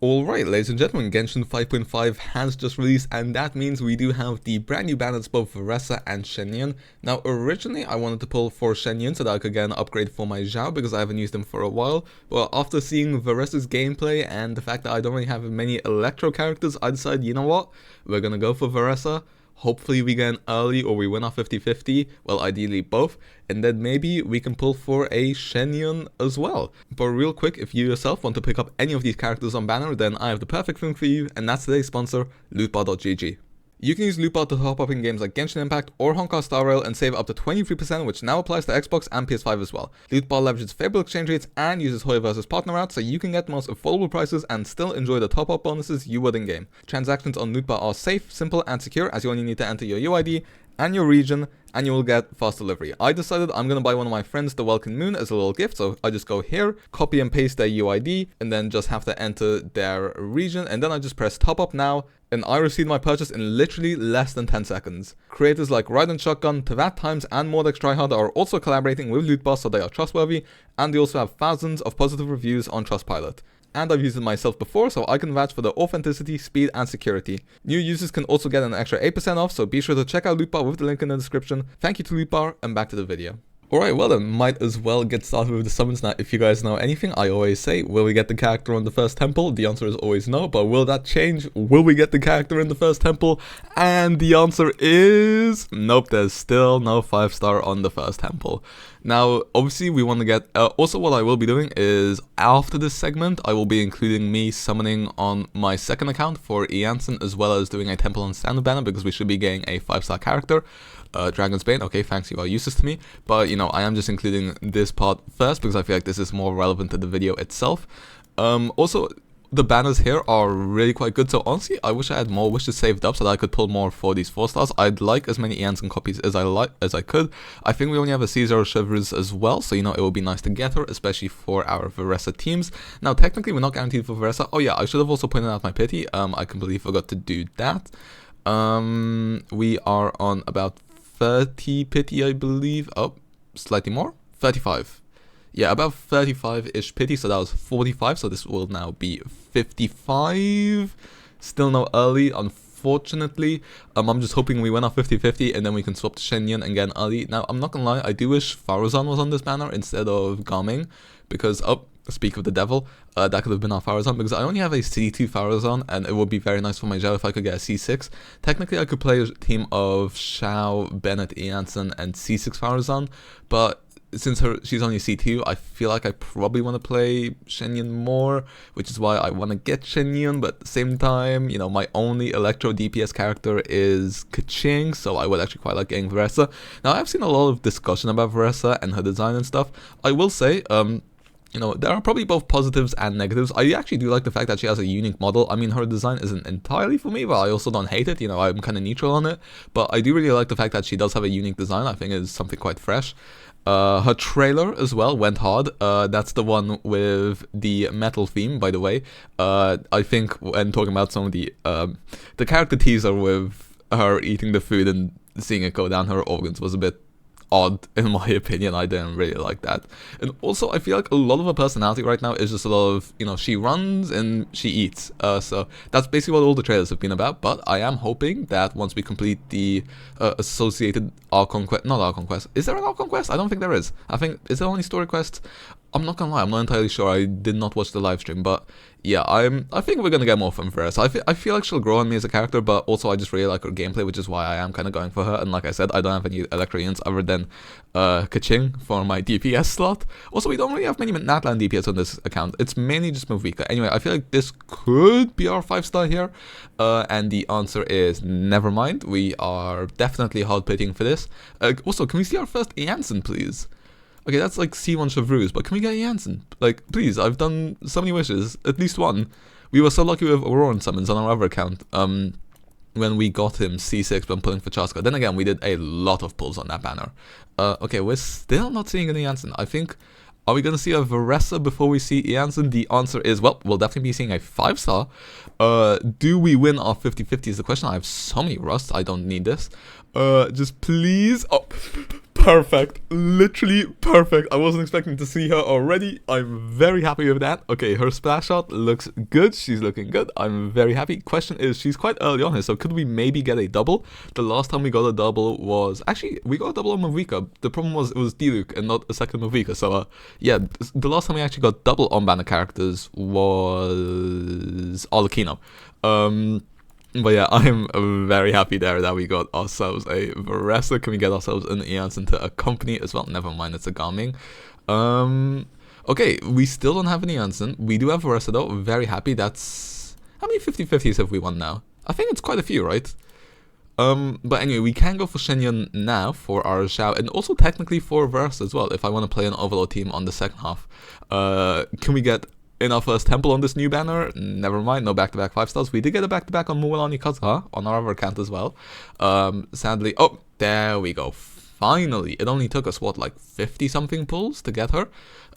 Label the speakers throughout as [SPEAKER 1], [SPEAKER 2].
[SPEAKER 1] Alright, ladies and gentlemen, Genshin 5.5 has just released, and that means we do have the brand new banners, both VARESA and XIANYUN. Now, originally I wanted to pull for XIANYUN so that I could get an upgrade for my Zhao, because I haven't used him for a while. But after seeing VARESA's gameplay and the fact that I don't really have many Electro characters, I decided, you know what, we're gonna go for VARESA. Hopefully we get an early or we win our 50-50, well ideally both, and then maybe we can pull for a XIANYUN as well. But real quick, if you yourself want to pick up any of these characters on banner, then I have the perfect thing for you, and that's today's sponsor, lootbar.gg. You can use lootbar to top up in games like Genshin Impact or Honkai Star Rail and save up to 23%, which now applies to Xbox and PS5 as well. Lootbar leverages favorable exchange rates and uses Hoy vs partner routes, so you can get the most affordable prices and still enjoy the top up bonuses you would in game. Transactions on lootbar are safe, simple and secure, as you only need to enter your UID and your region, and you will get fast delivery. I decided I'm gonna buy one of my friends the Welkin Moon as a little gift, so I just go here, copy and paste their UID, and then just have to enter their region, and then I just press top up now, and I received my purchase in literally less than 10 seconds. Creators like Ride and Shotgun, Tevat Times, and Mordex Tryhard are also collaborating with Lootbar, so they are trustworthy, and they also have thousands of positive reviews on Trustpilot. And I've used it myself before, so I can vouch for the authenticity, speed, and security. New users can also get an extra 8% off, so be sure to check out Lootbar with the link in the description. Thank you to Lootbar, and back to the video. Alright, well then, might as well get started with the summons. Now, if you guys know anything, I always say, will we get the character on the first temple? The answer is always no, but will that change? Will we get the character in the first temple? And the answer is nope, there's still no 5-star on the first temple. Now, obviously, we want to get... also, what I will be doing is, after this segment, I will be including me summoning on my second account for XIANYUN, as well as doing a temple on standard banner, because we should be getting a 5-star character. Dragon's Bane, okay, thanks, you are useless to me, but you know, I am just including this part first because I feel like this is more relevant to the video itself. Also, the banners here are really quite good, so honestly, I wish I had more wishes saved up so that I could pull more for these 4-stars. I'd like as many XIANYUN copies as I could. I think we only have a C0 Chevreuse as well, so you know, it would be nice to get her, especially for our VARESA teams. Now, technically, we're not guaranteed for VARESA. Oh yeah, I should have also pointed out my pity. I completely forgot to do that. We are on about 30 pity, I believe. Oh, slightly more? 35. Yeah, about 35-ish pity, so that was 45, so this will now be 55. Still no early, unfortunately. I'm just hoping we win our 50-50, and then we can swap to XIANYUN and get an early. Now, I'm not gonna lie, I do wish Farazan was on this banner instead of Gaming, because, oh, speak of the devil, that could have been our Farazan, because I only have a C2 Farazan, and it would be very nice for my Zhao if I could get a C6. Technically, I could play a team of Xiao, Bennett, XIANYUN, and C6 Farazan, but since she's only C2, I feel like I probably want to play XIANYUN more, which is why I want to get XIANYUN, but at the same time, you know, my only Electro DPS character is Keqing, so I would actually quite like getting VARESA. Now, I've seen a lot of discussion about VARESA and her design and stuff. I will say, you know, there are probably both positives and negatives. I actually do like the fact that she has a unique model. I mean, her design isn't entirely for me, but I also don't hate it. You know, I'm kind of neutral on it. But I do really like the fact that she does have a unique design. I think it's something quite fresh. Her trailer as well went hard. That's the one with the metal theme, by the way. I think when talking about some of the character teaser with her eating the food and seeing it go down her organs was a bit odd, in my opinion. I didn't really like that. And also, I feel like a lot of her personality right now is just a lot of, you know, she runs and she eats. So that's basically what all the trailers have been about. But I am hoping that once we complete the associated Archon quest, not Archon quest. Is there an Archon quest? I don't think there is. I think, is there only story quests? I'm not gonna lie, I'm not entirely sure. I did not watch the live stream, but yeah, I think we're gonna get more from VARESA. I feel like she'll grow on me as a character, but also I just really like her gameplay, which is why I am kind of going for her. And like I said, I don't have any Electro XIANYUNs other than Keqing for my DPS slot. Also, we don't really have many Natlan DPS on this account. It's mainly just Movika. Anyway, I feel like this could be our 5-star here, and the answer is never mind. We are definitely hard pitting for this. Also, can we see our first XIANYUN, please? Okay, that's like C1 Chevreuse, but can we get XIANYUN? Like, please, I've done so many wishes, at least one. We were so lucky with Auroran summons on our other account, when we got him C6 when pulling for Chaska. Then again, we did a lot of pulls on that banner. Okay, we're still not seeing an XIANYUN. I think, are we going to see a VARESA before we see XIANYUN? The answer is, well, we'll definitely be seeing a 5-star. Do we win our 50-50 is the question. I have so many rusts, I don't need this. Just please, oh... Perfect. Literally perfect. I wasn't expecting to see her already. I'm very happy with that. Okay, her splash shot looks good. She's looking good. I'm very happy. Question is, she's quite early on here, so could we maybe get a double? The last time we got a double was... Actually, we got a double on Mavrika. The problem was it was Diluc and not a second Mavrika. So, yeah, the last time we actually got double on banner characters was Arlecchino. But yeah, I'm very happy there that we got ourselves a VARESA. Can we get ourselves an Janssen to accompany as well? Never mind, it's a Gaming. Okay, we still don't have any Janssen. We do have VARESA though. Very happy. That's... How many 50-50s have we won now? I think it's quite a few, right? But anyway, we can go for XianYun now for our Xiao, and also technically for VARESA as well, if I want to play an Overlord team on the second half. Can we get... in our first temple on this new banner? Never mind, no back-to-back 5-stars. We did get a back-to-back on Mualani Kazuha on our other account as well. Sadly, oh, there we go. Finally, it only took us, what, like 50-something pulls to get her?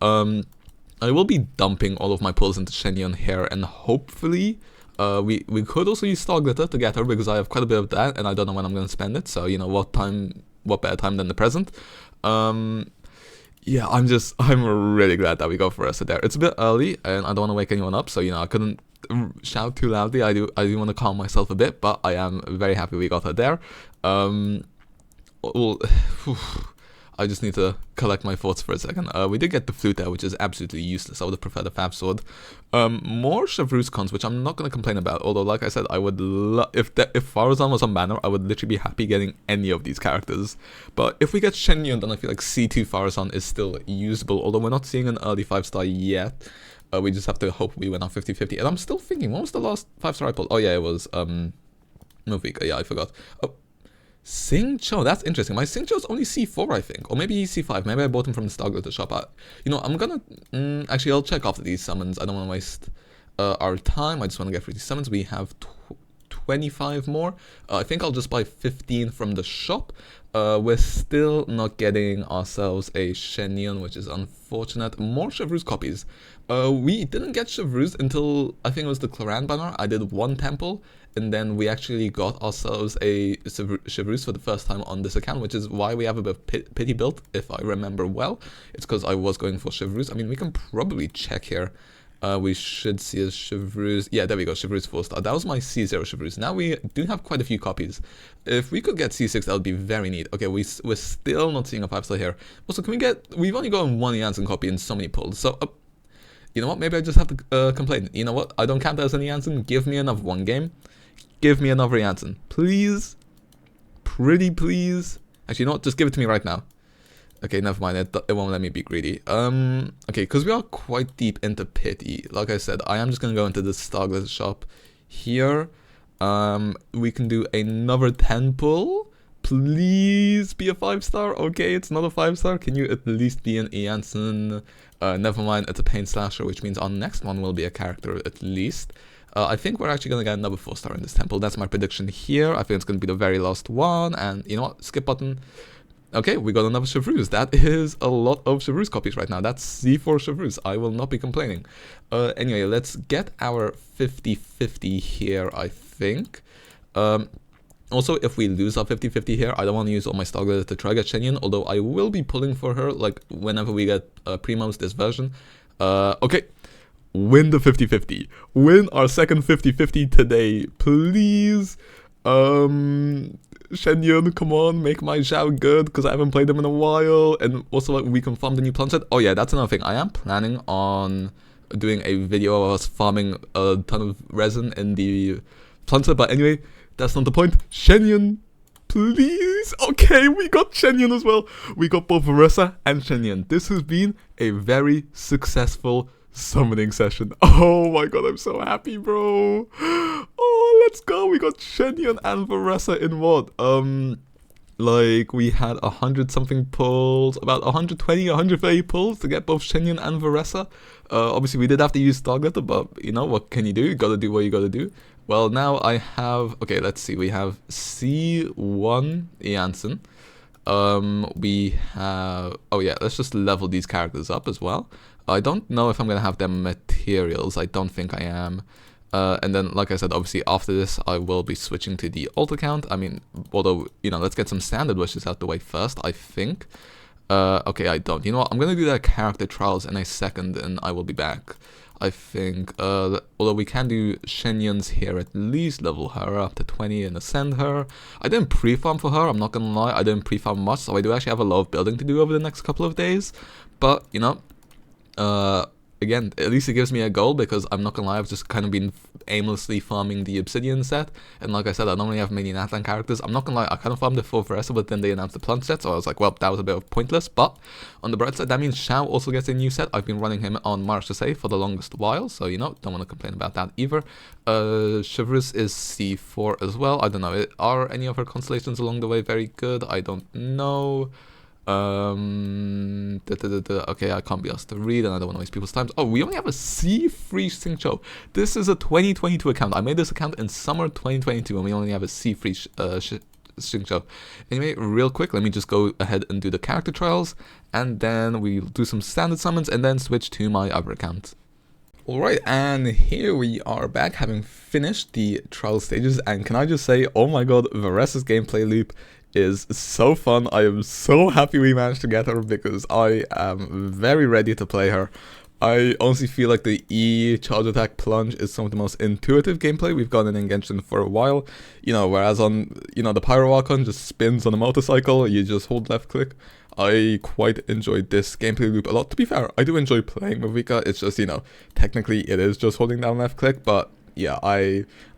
[SPEAKER 1] I will be dumping all of my pulls into XianYun here, and hopefully, we could also use Star Glitter to get her, because I have quite a bit of that, and I don't know when I'm going to spend it, so, you know, what better time than the present? Yeah, I'm really glad that we go for VARESA there. It's a bit early, and I don't want to wake anyone up, so, you know, I couldn't shout too loudly. I do want to calm myself a bit, but I am very happy we got her there. Well, I just need to collect my thoughts for a second. We did get the flute there, which is absolutely useless. I would have preferred a Fab Sword. More Chevreuse cons, which I'm not going to complain about. Although, like I said, I would if Faruzan was on banner, I would literally be happy getting any of these characters. But if we get XianYun, then I feel like C2 Faruzan is still usable. Although we're not seeing an early 5-star yet. We just have to hope we win our 50-50. And I'm still thinking, what was the last 5-star I pulled? Oh yeah, it was Movika. Yeah, I forgot. Oh. Xingqiu, that's interesting. My Xingqiu is only C4, I think. Or maybe he's C5. Maybe I bought him from the Star Glitter shop. You know, I'm gonna... actually, I'll check after these summons. I don't want to waste our time. I just want to get through these summons. We have 25 more. I think I'll just buy 15 from the shop. We're still not getting ourselves a XianYun, which is unfortunate. More Chevreuse copies. We didn't get Chevreuse until, I think it was the Clan banner. I did one temple, and then we actually got ourselves a Chevreuse for the first time on this account, which is why we have a bit of pity built, if I remember well. It's because I was going for Chevreuse. I mean, we can probably check here. We should see a Chevreuse. Yeah, there we go, Chevreuse 4-star. That was my C0 Chevreuse. Now we do have quite a few copies. If we could get C6, that would be very neat. Okay, we're still not seeing a 5-star here. Also, can we get... We've only gotten one Janssen copy in so many pulls. So, you know what? Maybe I just have to complain. You know what? I don't count that as any Janssen. Give me another one game. Give me another Janssen. Please. Pretty please. Actually, you know what? Just give it to me right now. Okay, never mind, it won't let me be greedy. Okay, because we are quite deep into pity. Like I said, I am just going to go into the Star Glitter shop here. We can do another 10 pull. Please be a 5-star. Okay, it's not a 5-star. Can you at least be an Janssen? Never mind, it's a Pain Slasher, which means our next one will be a character at least. I think we're actually going to get another 4-star in this temple. That's my prediction here. I think it's going to be the very last one. And you know what? Skip button. Okay, we got another Chevreuse. That is a lot of Chevreuse copies right now. That's C4 Chevreuse. I will not be complaining. Anyway, let's get our 50-50 here, I think. Also, if we lose our 50-50 here, I don't want to use all my Star Glitter to try to get XianYun, although I will be pulling for her, like, whenever we get Primos this version. Okay, win the 50-50. Win our second 50-50 today, please. XianYun, come on, make my Xiao good, because I haven't played them in a while. And also, like, we confirmed the new plant set. Oh yeah, that's another thing. I am planning on doing a video of us farming a ton of resin in the plant set, but anyway, that's not the point. XianYun, please. Okay, we got XianYun as well. We got both VARESA and XianYun. This has been a very successful summoning session. Oh my god, I'm so happy, bro. Oh, let's go. We got XianYun and VARESA in what? Like, we had 100-something pulls, about 120, 130 pulls to get both XianYun and VARESA. Obviously, we did have to use Star Glitter, but, you know, what can you do? You gotta do what you gotta do. Well, now I have... Okay, let's see. We have C1 Janssen. We have... Oh, yeah, let's just level these characters up as well. I don't know if I'm gonna have their materials. I don't think I am. And then, like I said, obviously after this, I will be switching to the alt account. I mean, although, you know, let's get some standard wishes out the way first, I think. Okay, I don't. You know what? I'm gonna do the character trials in a second, and I will be back. I think, although we can do Shenyun's here at least, level her up to 20 and ascend her. I didn't pre-farm for her, I'm not gonna lie, I didn't pre-farm much, so I do actually have a lot of building to do over the next couple of days. But, you know, again, at least it gives me a goal, because I'm not gonna lie, I've just kind of been aimlessly farming the obsidian set, and like I said, I don't really have many Natlan characters. I'm not gonna lie, I kind of farmed it for VARESA, but then they announced the plunge set, so I was like, well, that was a bit of pointless. But on the bright side, that means Shao also gets a new set. I've been running him on March to say for the longest while, so you know, don't want to complain about that either. Chivalrous is C4 as well. I don't know, are any of her constellations along the way very good? I don't know. Okay, I can't be asked to read, and I don't want to waste people's time. Oh, we only have a C3 Xingqiu. This is a 2022 account. I made this account in summer 2022, and we only have a C3 Xingqiu. Anyway, real quick, let me just go ahead and do the character trials, and then we'll do some standard summons, and then switch to my other account. Alright, and here we are back, having finished the trial stages, and can I just say, oh my god, VARESA's gameplay loop is so fun. I am so happy we managed to get her, because I am very ready to play her. I honestly feel like the E charge attack plunge is some of the most intuitive gameplay we've gotten in Genshin for a while. You know, whereas on, you know, the Pyro Archon just spins on a motorcycle, you just hold left click. I quite enjoyed this gameplay loop a lot. To be fair, I do enjoy playing with Vika. It's just, you know, technically it is just holding down left click, but yeah,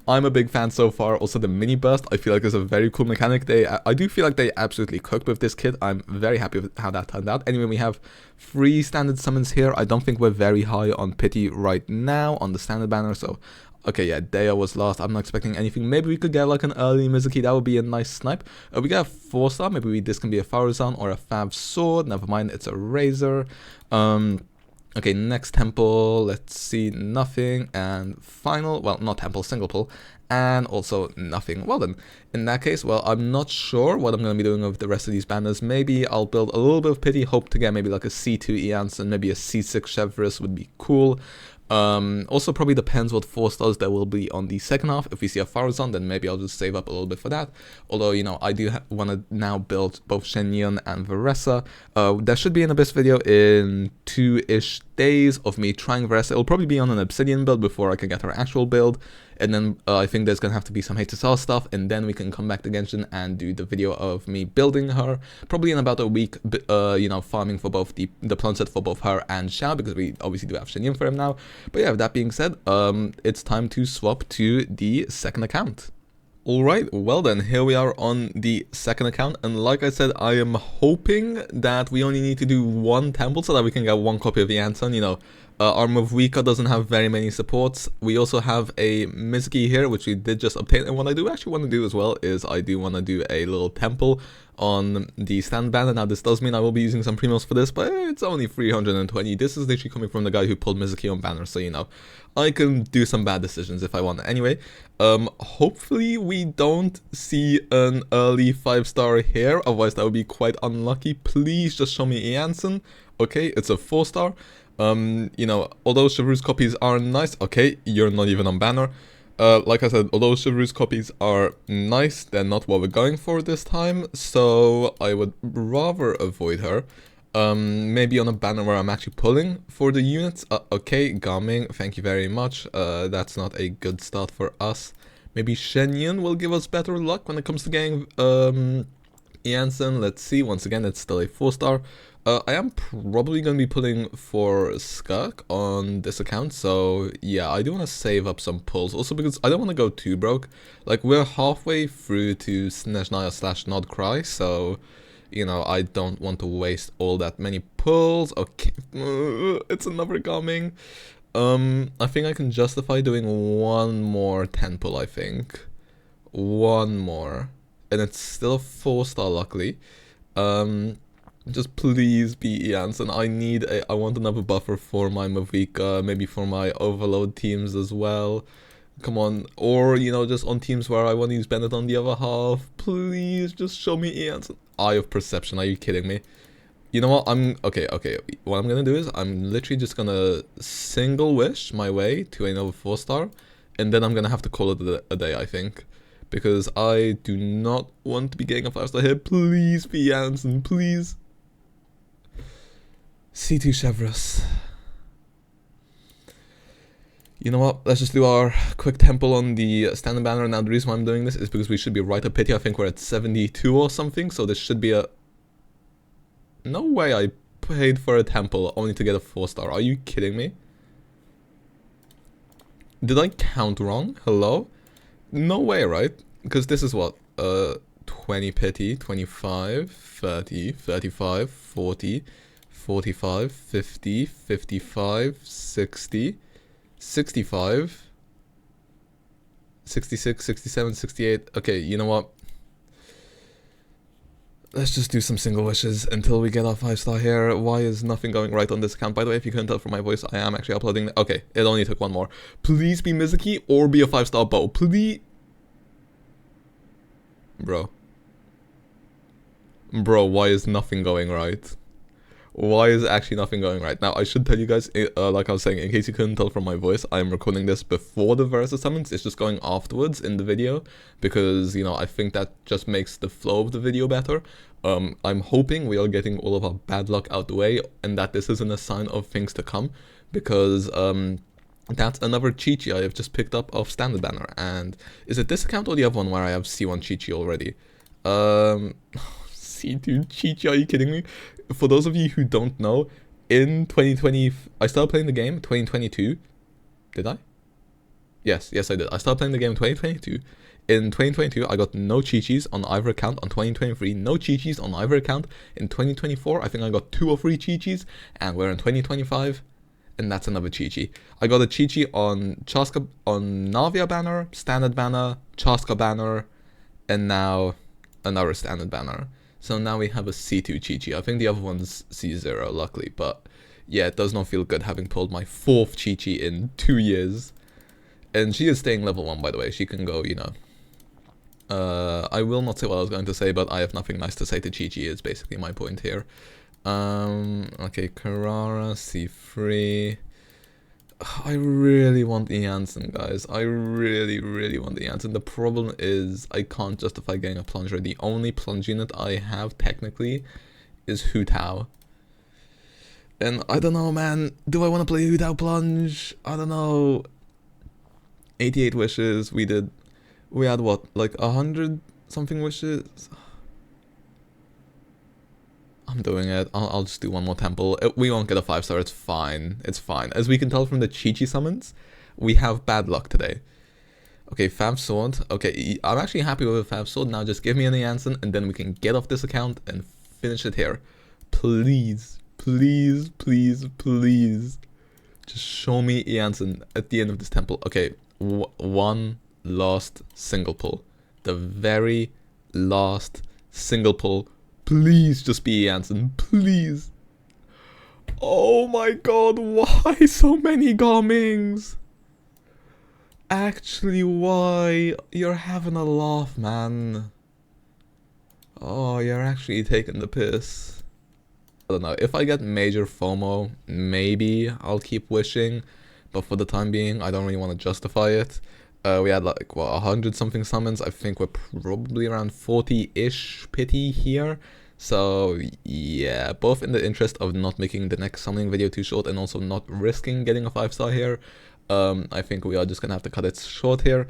[SPEAKER 1] I'm a big fan so far. Also, the mini burst, I feel like is a very cool mechanic. I do feel like they absolutely cooked with this kit. I'm very happy with how that turned out. Anyway, we have 3 standard summons here. I don't think we're very high on pity right now on the standard banner, so okay, yeah, Dea was last. I'm not expecting anything. Maybe we could get like an early Mizuki. That would be a nice snipe. We got a 4-star. Maybe this can be a Faruzan or a Fav Sword. Never mind, it's a Razor. Okay, next temple, let's see, nothing, and final, well, not temple, single pull, and also nothing. Well then, in that case, well, I'm not sure what I'm going to be doing with the rest of these banners. Maybe I'll build a little bit of pity, hope to get maybe like a C2 Eance and maybe a C6 Chevreuse would be cool. Also probably depends what 4-stars there will be on the second half. If we see a Faruzan, then maybe I'll just save up a little bit for that. Although, you know, I do want to now build both Shenyun and VARESA. There should be an Abyss video in 2-ish days of me trying VARESA. It'll probably be on an Obsidian build before I can get her actual build. And then I think there's going to have to be some HSR stuff, and then we can come back to Genshin and do the video of me building her. Probably in about a week, you know, farming for both the plunge set for both her and Xiao, because we obviously do have Shenyun for him now. But yeah, with that being said, it's time to swap to the second account. Alright, well then, here we are on the second account, and like I said, I am hoping that we only need to do 1 temple so that we can get 1 copy of the Anton. You know, Armor of Wika doesn't have very many supports. We also have a Mizuki here, which we did just obtain, and what I do actually want to do as well is I do want to do a little temple on the stand banner. Now this does mean I will be using some primos for this, but it's only 320. This is literally coming from the guy who pulled Mizuki on banner, so you know, I can do some bad decisions if I want. Anyway, hopefully we don't see an early 5-star here, otherwise that would be quite unlucky. Please just show me Eanson. Okay, it's a 4-star. You know, although Chivalrous copies are nice, okay, you're not even on banner. Like I said, although Chivalrous copies are nice, they're not what we're going for this time, so I would rather avoid her. Maybe on a banner where I'm actually pulling for the units. Okay, Gaming, thank you very much. That's not a good start for us. Maybe Shenyun will give us better luck when it comes to getting Eanson. Let's see, once again, it's still a 4-star. I am probably going to be pulling for Skirk on this account, so yeah, I do want to save up some pulls, also because I don't want to go too broke. Like, we're halfway through to Snezhnaya/Nodcry, so, you know, I don't want to waste all that many pulls. Okay, it's another coming. I think I can justify doing 1 more 10 pull, I think. 1 more. And it's still a 4-star, luckily. Just please be Eanson. I want another buffer for my Mavika, maybe for my overload teams as well. Come on, or you know, just on teams where I want to use Bennett on the other half. Please just show me Eanson. Eye of Perception, are you kidding me? You know what, okay, what I'm gonna do is I'm literally just gonna single wish my way to another 4-star, and then I'm gonna have to call it a day, I think. Because I do not want to be getting a 5-star here. Please be Janssen, please. C2 Chevrolet. You know what, let's just do our quick temple on the standard banner. Now the reason why I'm doing this is because we should be right up pity. I think we're at 72 or something, so this should be a... No way I paid for a temple only to get a 4-star. Are you kidding me? Did I count wrong? Hello? No way, right? Because this is what? 20 pity, 25, 30, 35, 40, 45, 50, 55, 60, 65, 66, 67, 68. Okay, you know what? Let's just do some single wishes until we get our 5-star here. Why is nothing going right on this account? By the way, if you couldn't tell from my voice, I am actually uploading... Okay, it only took one more. Please be Mizuki or be a 5-star bow. Please... Bro, why is nothing going right? Why is actually nothing going right? Now, I should tell you guys, like I was saying, in case you couldn't tell from my voice, I'm recording this before the VARESA summons. It's just going afterwards in the video because, you know, I think that just makes the flow of the video better. I'm hoping we are getting all of our bad luck out the way and that this isn't a sign of things to come because, that's another Chi-Chi I have just picked up off standard banner. And is it this account or the other one where I have C1 Chi-Chi already? C2 Chi-Chi, are you kidding me? For those of you who don't know, in 2020, I started playing the game 2022. Did I? Yes, I did. I started playing the game in 2022. In 2022, I got no Chi-Chis on either account. On 2023, no Chi-Chis on either account. In 2024, I think I got 2 or 3 Chi-Chis. And we're in 2025. And that's another Chi-Chi. I got a Chi-Chi on Chaska, on Navia banner, standard banner, Chaska banner, and now another standard banner. So now we have a C2 Chi-Chi. I think the other one's C0, luckily, but yeah, it does not feel good having pulled my 4th Chi-Chi in 2 years. And she is staying level 1, by the way. She can go, you know. I will not say what I was going to say, but I have nothing nice to say to Chi-Chi is basically my point here. Okay, Carrara, C3. I really want the Janssen, guys. I really want the Janssen. The problem is I can't justify getting a plunger. The only plunge unit I have technically is Hu Tao. And I don't know, man. Do I want to play Hu Tao plunge? I don't know. 88 wishes. We had what, like 100 something wishes? I'm doing it. I'll just do one more temple. We won't get a 5-star. It's fine. It's fine. As we can tell from the Chi-Chi summons, we have bad luck today. Okay, Fab Sword. Okay, I'm actually happy with a Fab Sword. Now just give me an Janssen and then we can get off this account and finish it here. Please, please, please, please. Just show me Janssen at the end of this temple. Okay, one last single pull. The very last single pull. Please just be Janssen, please. Oh my god, why so many Garmings? Actually, why? You're having a laugh, man. Oh, you're actually taking the piss. I don't know, if I get major FOMO, maybe I'll keep wishing. But for the time being, I don't really want to justify it. We had like, what, 100 something summons. I think we're probably around 40-ish pity here. So yeah, both in the interest of not making the next summoning video too short and also not risking getting a 5-star here, I think we are just gonna have to cut it short here.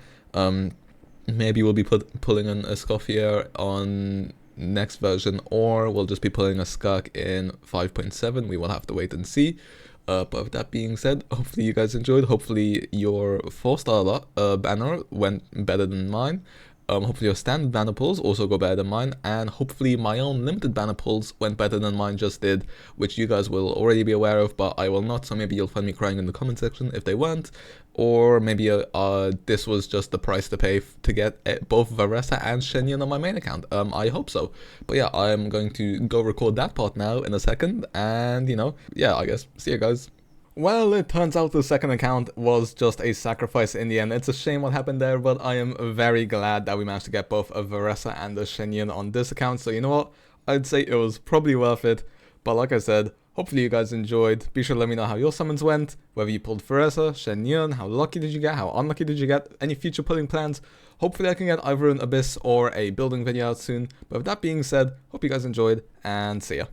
[SPEAKER 1] Maybe we'll be pulling an Escoffier on next version, or we'll just be pulling a Skak in 5.7. We will have to wait and see. But with that being said, hopefully you guys enjoyed. Hopefully your 4-star banner went better than mine. Hopefully your standard banner pulls also go better than mine, and hopefully my own limited banner pulls went better than mine just did, which you guys will already be aware of, but I will not, so maybe you'll find me crying in the comment section if they weren't, or maybe this was just the price to pay to get both VARESA and XIANYUN on my main account. I hope so. But yeah, I'm going to go record that part now in a second, and you know, yeah, I guess, see you guys. Well, it turns out the second account was just a sacrifice in the end. It's a shame what happened there, but I am very glad that we managed to get both a VARESA and a XIANYUN on this account. So you know what? I'd say it was probably worth it. But like I said, Hopefully you guys enjoyed. Be sure to let me know how your summons went, whether you pulled VARESA, XIANYUN, how lucky did you get, how unlucky did you get, any future pulling plans. Hopefully I can get either an Abyss or a building video out soon. But with that being said, hope you guys enjoyed, and see ya.